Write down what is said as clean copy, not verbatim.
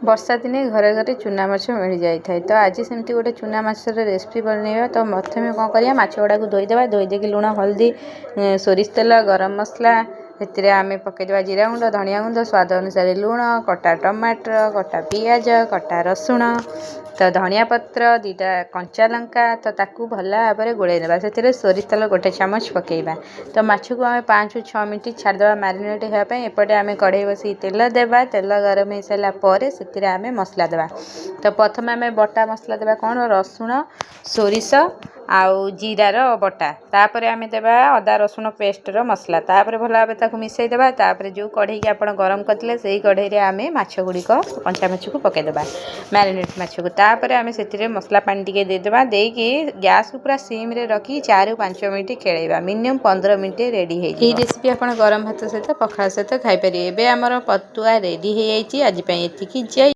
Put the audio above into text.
ବର୍ଷା ଦିନେ ଘରେ ଘରେ ଚୁନା ମାଛ ମିଳିଯାଇଥାଏ। ତ ଆଜି ସେମିତି ଗୋଟେ ଚୁନା ମାଛର ରେସିପି ବନେଇବା। ତ ପ୍ରଥମେ କ'ଣ କରିବା, ମାଛ ଗୁଡ଼ାକୁ ଧୋଇଦେବା। ଧୋଇ ଦେଇକି ଲୁଣ, ହଳଦୀ, ସୋରିଷ ତେଲ, ଗରମ ମସଲା, ସେଥିରେ ଆମେ ପକାଇଦେବା ଜିରା ଗୁଣ୍ଡ, ଧନିଆ ଗୁଣ୍ଡ, ସ୍ୱାଦ ଅନୁସାରେ ଲୁଣ, କଟା ଟମାଟର, କଟା ପିଆଜ, କଟା ରସୁଣ, ତ ଧନିଆ ପତ୍ର, 2ଟା କଞ୍ଚା ଲଙ୍କା। ତ ତାକୁ ଭଲ ଭାବରେ ଗୋଳେଇ ନେବା। ସେଥିରେ ସୋରିଷ ତେଲ 1 ଚାମଚ ପକାଇବା। ତ ମାଛକୁ ଆମେ 5ରୁ 6 ମିନିଟ୍ ଛାଡ଼ିଦେବା ମ୍ୟାରିନେଟ୍ ହେବା ପାଇଁ। ଏପଟେ ଆମେ କଢ଼େଇ ବସିକି ତେଲ ଦେବା। ତେଲ ଗରମ ହେଇସାରିଲା ପରେ ସେଥିରେ ଆମେ ମସଲା ଦେବା। ତ ପ୍ରଥମେ ଆମେ ବଟା ମସଲା ଦେବା, କ'ଣ, ରସୁଣ, ସୋରିଷ ଆଉ ଜିରାର ବଟା। ତାପରେ ଆମେ ଦେବା ଅଦା ରସୁଣ ପେଷ୍ଟର ମସଲା। ତାପରେ ଭଲ ଭାବେ ତାକୁ ମିଶାଇ ଦେବା। ତାପରେ ଯେଉଁ କଢ଼େଇକି ଆପଣ ଗରମ କରିଥିଲେ ସେଇ କଢ଼େଇରେ ଆମେ ମାଛ ଗୁଡ଼ିକ, କଞ୍ଚା ମାଛକୁ ପକାଇଦେବା, ମ୍ୟାରିନେଟ୍ ମାଛକୁ। ତାପରେ ଆମେ ସେଥିରେ ମସଲା ପାଣି ଟିକେ ଦେଇଦେବା। ଦେଇକି ଗ୍ୟାସ୍କୁ ପୁରା ସିମ୍ରେ ରଖି 4ରୁ 5 ମିନିଟ୍ ଖେଳେଇବା। ମିନିମମ୍ 15 ମିନିଟ୍ ରେଡ଼ି ହେଇଯିବ। ଏହି ରେସିପି ଆପଣ ଗରମ ଭାତ ସହିତ, ପଖାଳ ସହିତ ଖାଇପାରିବେ। ଏବେ ଆମର ପତୁଆ ରେଡ଼ି ହେଇଯାଇଛି। ଆଜି ପାଇଁ ଏତିକି। ଜୟ